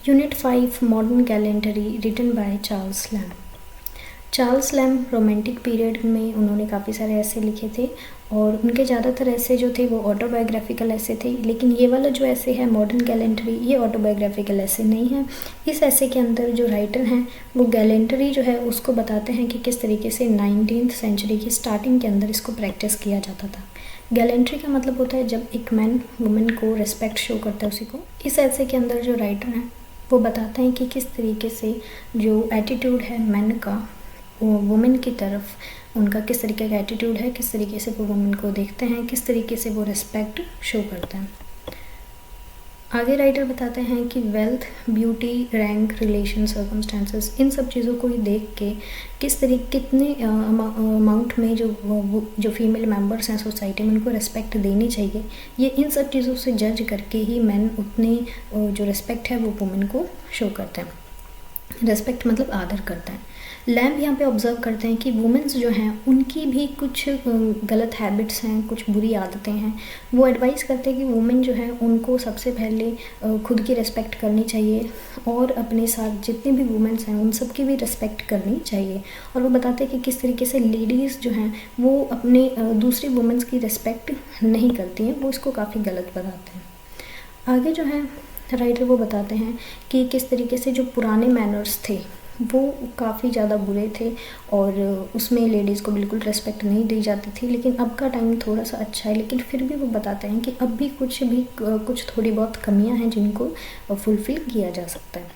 Unit 5 Modern Gallantry written by Charles Lamb। Charles lamb romantic period में उन्होंने काफ़ी सारे ऐसे लिखे थे और उनके ज़्यादातर ऐसे जो थे वो ऑटोबायोग्राफिकल ऐसे थे, लेकिन ये वाला जो ऐसे है मॉडर्न गैलेंट्री ये ऑटोबायोग्राफिकल ऐसे नहीं है। इस ऐसे के अंदर जो राइटर हैं वो गैलेंट्री जो है उसको बताते हैं कि किस तरीके से 19th सेंचुरी की स्टार्टिंग के अंदर इसको प्रैक्टिस किया जाता था। गैलेंट्री का मतलब होता है जब एक मैन वुमेन को रिस्पेक्ट शो करता है उसी को। इस ऐसे के अंदर जो राइटर हैं वो बताते हैं कि किस तरीके से जो एटीट्यूड है मैन का वुमेन की तरफ उनका किस तरीके का एटीट्यूड है, किस तरीके से वो वुमेन को देखते हैं, किस तरीके से वो रिस्पेक्ट शो करते हैं। आगे राइटर बताते हैं कि wealth, beauty, rank, relation, circumstances इन सब चीज़ों को ही देख के किस तरीके कितने अमाउंट में जो फीमेल मेंबर्स हैं सोसाइटी में उनको रिस्पेक्ट देनी चाहिए, ये इन सब चीज़ों से जज करके ही मैन उतनी जो रिस्पेक्ट है वो वुमेन को शो करते हैं। रिस्पेक्ट मतलब आदर करते हैं। लैम्ब यहाँ पे ऑब्जर्व करते हैं कि वुमेन्स जो हैं उनकी भी कुछ गलत हैबिट्स हैं, कुछ बुरी आदतें हैं। वो एडवाइस करते हैं कि वुमेन जो है उनको सबसे पहले खुद की रिस्पेक्ट करनी चाहिए और अपने साथ जितने भी वुमेन्स हैं उन सब की भी रिस्पेक्ट करनी चाहिए। और वो बताते हैं कि किस तरीके से लेडीज़ जो हैं वो अपने दूसरी वुमेन्स की रिस्पेक्ट नहीं करती हैं, वो इसको काफ़ी गलत बताते हैं। आगे जो है राइटर वो बताते हैं कि किस तरीके से जो पुराने मैनर्स थे वो काफ़ी ज़्यादा बुरे थे और उसमें लेडीज़ को बिल्कुल रिस्पेक्ट नहीं दी जाती थी, लेकिन अब का टाइम थोड़ा सा अच्छा है। लेकिन फिर भी वो बताते हैं कि अब भी कुछ थोड़ी बहुत कमियां हैं जिनको फुलफ़िल किया जा सकता है।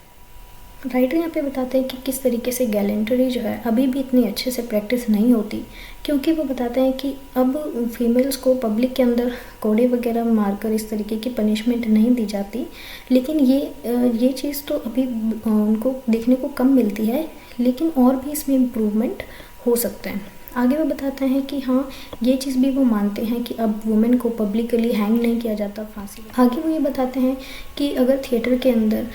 राइटर यहाँ पे बताते हैं कि किस तरीके से गैलेंट्री जो है अभी भी इतनी अच्छे से प्रैक्टिस नहीं होती, क्योंकि वो बताते हैं कि अब फीमेल्स को पब्लिक के अंदर कोड़े वगैरह मारकर इस तरीके की पनिशमेंट नहीं दी जाती, लेकिन ये चीज़ तो अभी उनको देखने को कम मिलती है, लेकिन और भी इसमें इम्प्रूवमेंट हो सकता है। आगे वो बताते हैं कि हाँ ये चीज़ भी वो मानते हैं कि अब वुमेन को पब्लिकली हैंग नहीं किया जाता फांसी। आगे वो ये बताते हैं कि अगर थिएटर के अंदर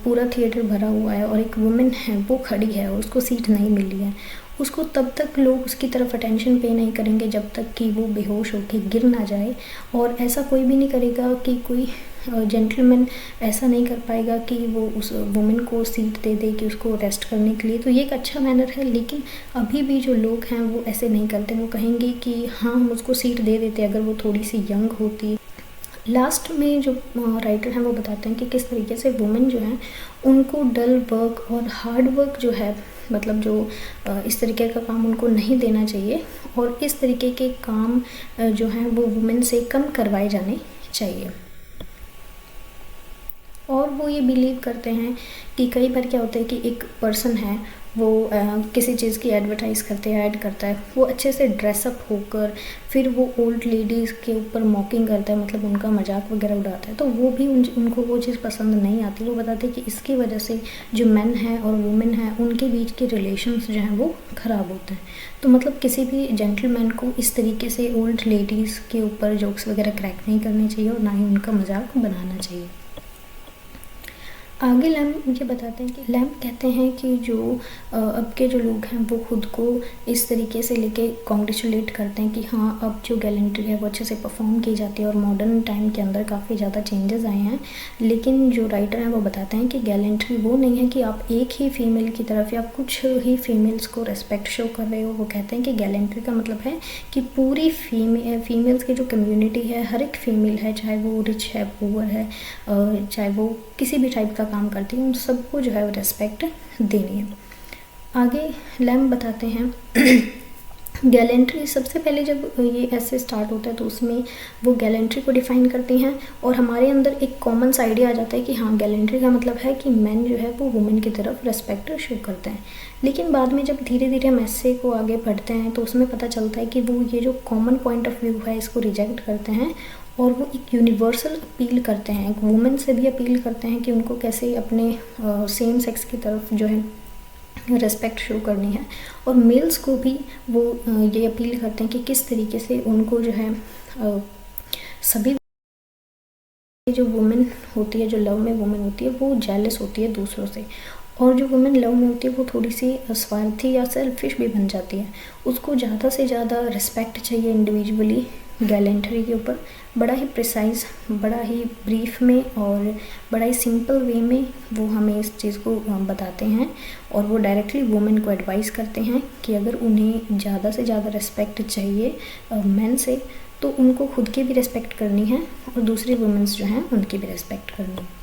पूरा थिएटर भरा हुआ है और एक वुमेन है वो खड़ी है और उसको सीट नहीं मिली है, उसको तब तक लोग उसकी तरफ अटेंशन पे नहीं करेंगे जब तक कि वो बेहोश होकर गिर ना जाए। और ऐसा कोई भी नहीं करेगा कि कोई जेंटलमैन ऐसा नहीं कर पाएगा कि वो उस वुमेन को सीट दे दे कि उसको रेस्ट करने के लिए। तो ये एक अच्छा मैनर है, लेकिन अभी भी जो लोग हैं वो ऐसे नहीं करते। वो कहेंगे कि हाँ हम उसको सीट दे देते अगर वो थोड़ी सी यंग होती। लास्ट में जो राइटर हैं वो बताते हैं कि किस तरीके से वुमेन जो हैं उनको डल वर्क और हार्ड वर्क जो है मतलब जो इस तरीके का काम उनको नहीं देना चाहिए और इस तरीके के काम जो हैं वो वुमेन से कम करवाए जाने चाहिए। और वो ये बिलीव करते हैं कि कई बार क्या होता है कि एक पर्सन है वो किसी चीज़ की एडवर्टाइज़ करते हैं, ऐड करता है, वो अच्छे से ड्रेसअप होकर फिर वो ओल्ड लेडीज़ के ऊपर मॉकिंग करता है, मतलब उनका मजाक वगैरह उड़ाता है, तो वो भी उनको वो चीज़ पसंद नहीं आती। वो बताते हैं कि इसकी वजह से जो मेन हैं और वुमेन हैं उनके बीच के रिलेशंस जो हैं वो ख़राब होते हैं। तो मतलब किसी भी जेंटलमैन को इस तरीके से ओल्ड लेडीज़ के ऊपर जोक्स वगैरह क्रैक नहीं करने चाहिए और ना ही उनका मजाक बनाना चाहिए। आगे लैम्ब ये बताते हैं कि लैम्ब कहते हैं कि जो अब के जो लोग हैं वो खुद को इस तरीके से लेके कॉन्ग्रेचुलेट करते हैं कि हाँ अब जो गैलेंट्री है वो अच्छे से परफॉर्म की जाती है और मॉडर्न टाइम के अंदर काफ़ी ज़्यादा चेंजेस आए हैं। लेकिन जो राइटर हैं वो बताते हैं कि गैलेंट्री वो नहीं है कि आप एक ही फीमेल की तरफ या कुछ ही फीमेल्स को रेस्पेक्ट शो कर रहे हो। वो कहते हैं कि गैलेंट्री का मतलब है कि पूरी फीमेल्स की जो कम्युनिटी है, हर एक फीमेल है, चाहे वो रिच है, पुअर है, चाहे वो किसी भी टाइप का काम करती है, उन सबको जो है वो रेस्पेक्ट देनी है। आगे लैम्ब बताते हैं गैलेंट्री सबसे पहले जब ये ऐसे स्टार्ट होता है तो उसमें वो गैलेंट्री को डिफ़ाइन करती हैं और हमारे अंदर एक कॉमन सा आइडिया आ जाता है कि हाँ गैलेंट्री का मतलब है कि मैन जो है वो वुमेन की तरफ रेस्पेक्ट शो करते हैं। लेकिन बाद में जब धीरे धीरे हम ऐसे को आगे बढ़ते हैं तो उसमें पता चलता है कि वो ये जो कॉमन पॉइंट ऑफ व्यू है इसको रिजेक्ट करते हैं और वो एक यूनिवर्सल अपील करते हैं, एक वुमेन से भी अपील करते हैं कि उनको कैसे अपने सेम सेक्स की तरफ जो है रेस्पेक्ट शो करनी है। और मेल्स को भी वो ये अपील करते हैं कि किस तरीके से उनको जो है सभी जो वुमेन होती है, जो लव में वुमेन होती है, वो जेलस होती है दूसरों से, और जो वुमेन लव में होती है वो थोड़ी सी स्वार्थी या सेल्फिश भी बन जाती है। उसको ज़्यादा से ज़्यादा रिस्पेक्ट चाहिए इंडिविजुअली गैलेंटरी के ऊपर बड़ा ही प्रिसाइज, बड़ा ही ब्रीफ में और बड़ा ही सिंपल वे में वो हमें इस चीज़ को बताते हैं। और वो डायरेक्टली वुमेन को एडवाइस करते हैं कि अगर उन्हें ज़्यादा से ज़्यादा रिस्पेक्ट चाहिए मेन से, तो उनको खुद की भी रिस्पेक्ट करनी है और दूसरी वुमेन्स जो हैं उनकी भी रिस्पेक्ट करनी है।